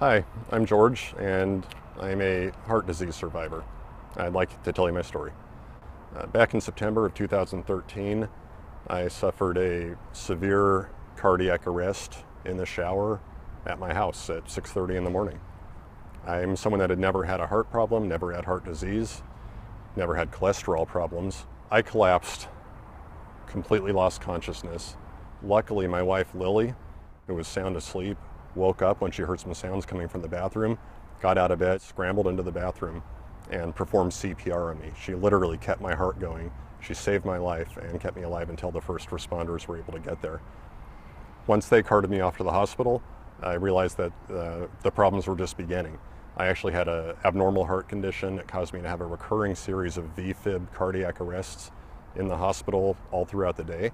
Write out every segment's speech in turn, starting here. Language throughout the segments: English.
Hi, I'm George, and I'm a heart disease survivor. I'd like to tell you my story. Back in September of 2013, I suffered a severe cardiac arrest in the shower at my house at 6:30 in the morning. I'm someone that had never had a heart problem, never had heart disease, never had cholesterol problems. I collapsed, completely lost consciousness. Luckily, my wife Lily, who was sound asleep, woke up when she heard some sounds coming from the bathroom, got out of bed, scrambled into the bathroom, and performed CPR on me. She literally kept my heart going. She saved my life and kept me alive until the first responders were able to get there. Once they carted me off to the hospital, I realized that the problems were just beginning. I actually had an abnormal heart condition that caused me to have a recurring series of VFib cardiac arrests in the hospital all throughout the day.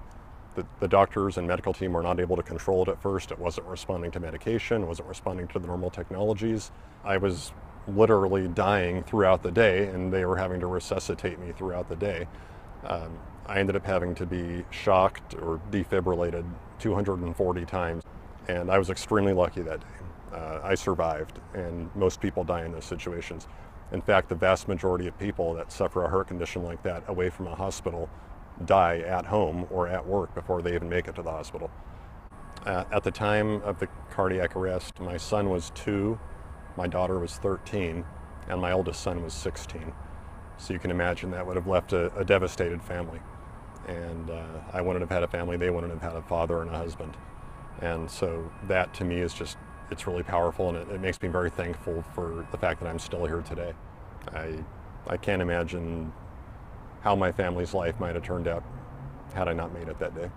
The doctors and medical team were not able to control it at first. It wasn't responding to medication, it wasn't responding to the normal technologies. I was literally dying throughout the day, and they were having to resuscitate me throughout the day. I ended up having to be shocked or defibrillated 240 times, and I was extremely lucky that day. I survived, and most people die in those situations. In fact, the vast majority of people that suffer a heart condition like that away from a hospital die at home or at work before they even make it to the hospital. At the time of the cardiac arrest, my son was 2, my daughter was 13, and my oldest son was 16. So you can imagine that would have left a devastated family. And I wouldn't have had a family, they wouldn't have had a father and a husband. And so that to me is just, it's really powerful, and it makes me very thankful for the fact that I'm still here today. I can't imagine how my family's life might have turned out had I not made it that day.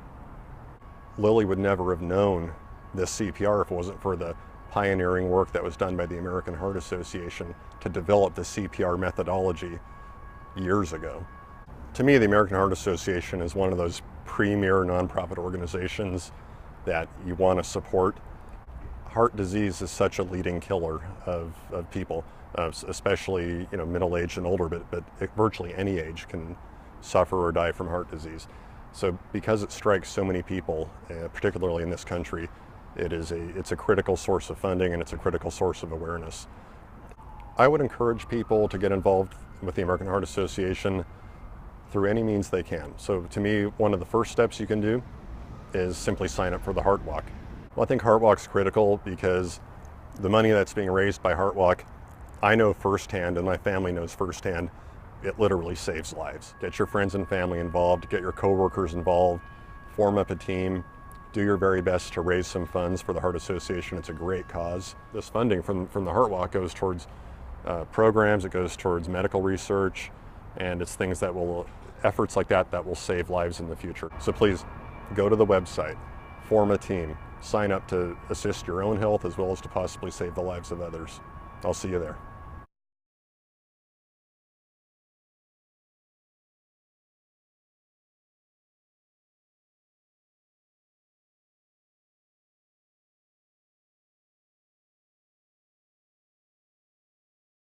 Lily would never have known this CPR if it wasn't for the pioneering work that was done by the American Heart Association to develop the CPR methodology years ago. To me, the American Heart Association is one of those premier nonprofit organizations that you want to support. Heart disease is such a leading killer of people, especially middle-aged and older, but virtually any age can suffer or die from heart disease. So because it strikes so many people, particularly in this country, it's a critical source of funding, and it's a critical source of awareness. I would encourage people to get involved with the American Heart Association through any means they can. So to me, one of the first steps you can do is simply sign up for the Heart Walk. Well, I think Heart Walk's critical because the money that's being raised by Heart Walk, I know firsthand, and my family knows firsthand, it literally saves lives. Get your friends and family involved, get your coworkers involved, form up a team, do your very best to raise some funds for the Heart Association. It's a great cause. This funding from the Heart Walk goes towards programs, it goes towards medical research, and it's things that will, efforts like that will save lives in the future. So please, go to the website, form a team, sign up to assist your own health as well as to possibly save the lives of others. I'll see you there.